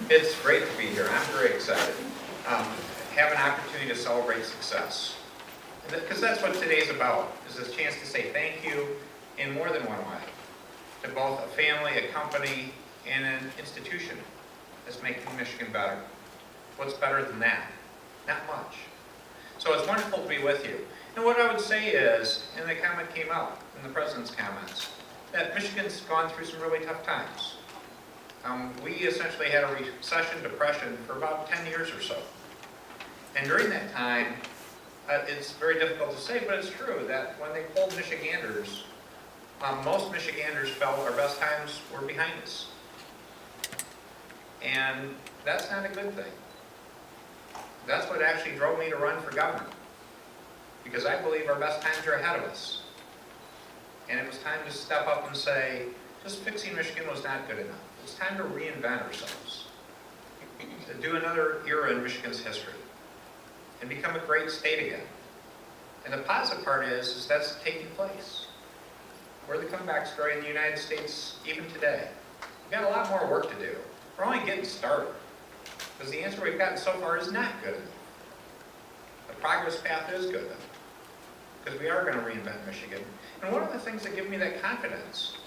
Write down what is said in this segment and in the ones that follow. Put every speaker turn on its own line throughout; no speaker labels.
It's great to be here. I'm very excited. Have an opportunity to celebrate success. Because that's what today's about, is this chance to say thank you in more than one way. To both a family, a company, and an institution that's making Michigan better. What's better than that? Not much. So it's wonderful to be with you. And what I would say is, and the comment came out in the President's comments, that Michigan's gone through some really tough times. We essentially had a recession, depression for about 10 years or so. And during that time, it's very difficult to say, but it's true that when they polled Michiganders, most Michiganders felt our best times were behind us. And that's not a good thing. That's what actually drove me to run for governor. Because I believe our best times are ahead of us. And it was time to step up and say, just fixing Michigan was not good enough. It's time to reinvent ourselves. To do another era in Michigan's history. And become a great state again. And the positive part is that's taking place. We're the comeback story in the United States even today. We've got a lot more work to do. We're only getting started. Because the answer we've gotten so far is not good enough. The progress path is good enough. Because we are going to reinvent Michigan. And one of the things that give me that confidence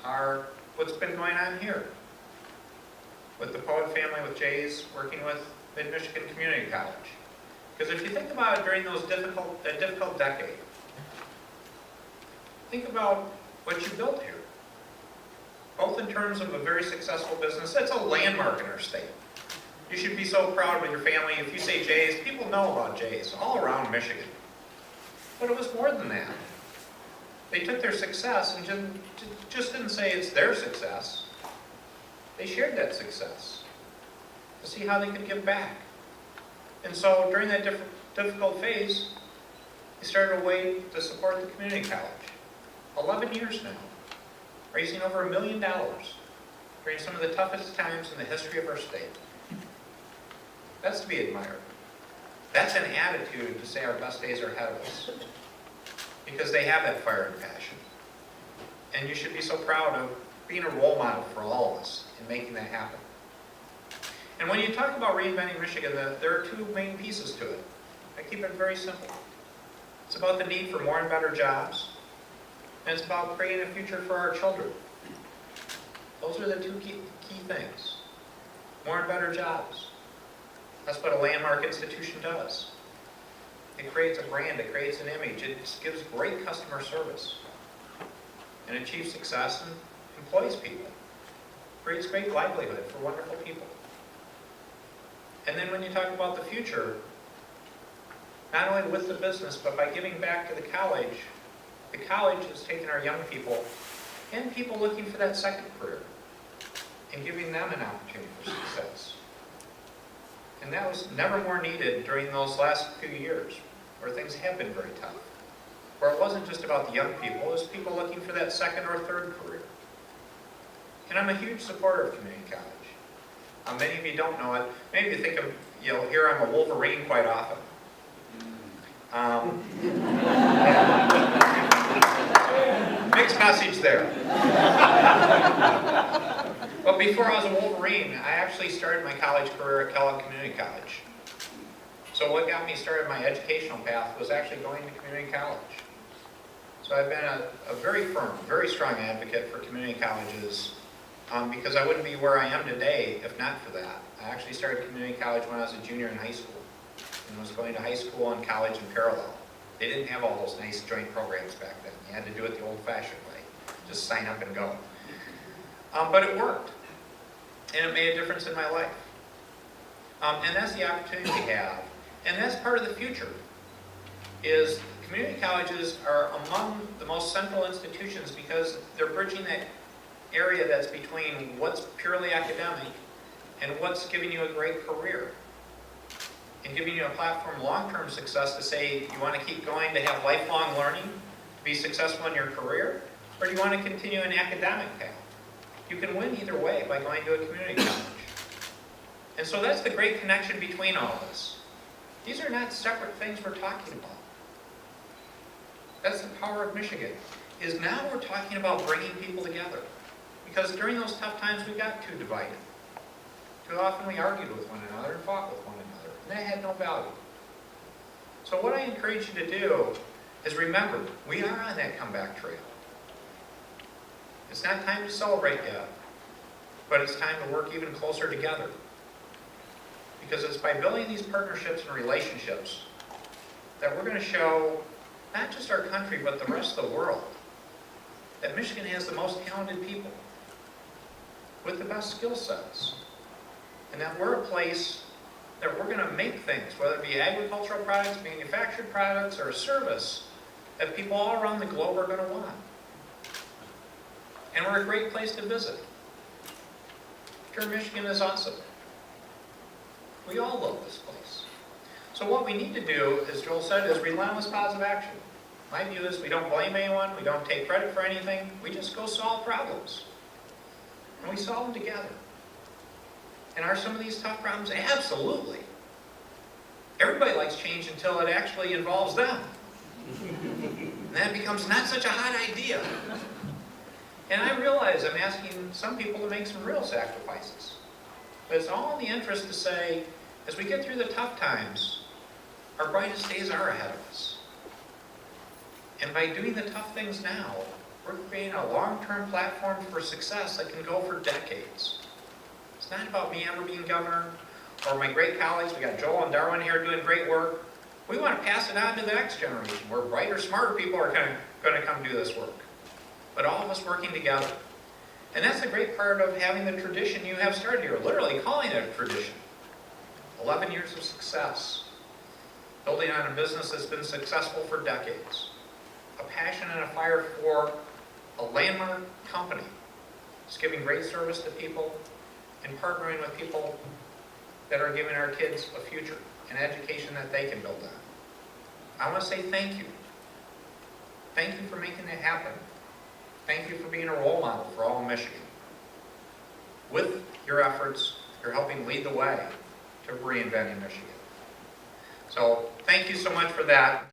are what's been going on here. With the Poet family, with Jay's working with Mid-Michigan Community College. Because if you think about it during those difficult decade, think about what you built here. Both in terms of a very successful business, that's a landmark in our state. You should be so proud with your family. If you say Jay's, people know about Jay's all around Michigan. But it was more than that. They took their success and just didn't say it's their success. They shared that success to see how they could give back. And so during that difficult phase, they started a way to support the community college. 11 years now, raising over $1 million during some of the toughest times in the history of our state. That's to be admired. That's an attitude to say our best days are ahead of us. Because they have that fire and passion. And you should be so proud of being a role model for all of us in making that happen. And when you talk about reinventing Michigan, there are two main pieces to it. I keep it very simple. It's about the need for more and better jobs, and it's about creating a future for our children. Those are the two key things. More and better jobs. That's what a landmark institution does. It creates a brand, it creates an image, it gives great customer service, and achieves success and employs people. Creates great livelihood for wonderful people. And then when you talk about the future, not only with the business, but by giving back to the college is taking our young people and people looking for that second career and giving them an opportunity for success. And that was never more needed during those last few years, where things have been very tough. Where it wasn't just about the young people, it was people looking for that second or third career. And I'm a huge supporter of community college. Many of you don't know it. Maybe you think of, you'll hear I'm a Wolverine quite often. Mixed message there. But before I was a Wolverine, I actually started my college career at Kellogg Community College. So what got me started my educational path was actually going to community college. So I've been a very firm, very strong advocate for community colleges because I wouldn't be where I am today if not for that. I actually started community college when I was a junior in high school and was going to high school and college in parallel. They didn't have all those nice joint programs back then. You had to do it the old-fashioned way. Just sign up and go. But it worked. And it made a difference in my life. And that's the opportunity we have. And that's part of the future, is community colleges are among the most central institutions because they're bridging that area that's between what's purely academic and what's giving you a great career. And giving you a platform long-term success to say, you want to keep going to have lifelong learning, to be successful in your career, or do you want to continue an academic path? You can win either way by going to a community college. And so that's the great connection between all of us. These are not separate things we're talking about. That's the power of Michigan, is now we're talking about bringing people together. Because during those tough times, we got too divided. Too often we argued with one another and fought with one another, and that had no value. So what I encourage you to do is remember, we are on that comeback trail. It's not time to celebrate yet, but it's time to work even closer together. Because it's by building these partnerships and relationships that we're going to show not just our country, but the rest of the world, that Michigan has the most talented people with the best skill sets. And that we're a place that we're going to make things, whether it be agricultural products, manufactured products, or a service that people all around the globe are going to want. And we're a great place to visit. Sure, Michigan is awesome. We all love this place. So what we need to do, as Joel said, is relentless positive action. My view is we don't blame anyone, we don't take credit for anything, we just go solve problems. And we solve them together. And are some of these tough problems? Absolutely. Everybody likes change until it actually involves them. And that becomes not such a hot idea. And I realize I'm asking some people to make some real sacrifices. But it's all in the interest to say, as we get through the tough times, our brightest days are ahead of us. And by doing the tough things now, we're creating a long-term platform for success that can go for decades. It's not about me ever being governor, or my great colleagues. We got Joel and Darwin here doing great work. We want to pass it on to the next generation, where brighter, smarter people are going to come do this work. But all of us working together. And that's the great part of having the tradition you have started here, literally calling it a tradition. 11 years of success. Building on a business that's been successful for decades. A passion and a fire for a landmark company. It's giving great service to people and partnering with people that are giving our kids a future, an education that they can build on. I want to say thank you. Thank you for making it happen. Thank you for being a role model for all of Michigan. With your efforts, you're helping lead the way to reinventing Michigan. So thank you so much for that.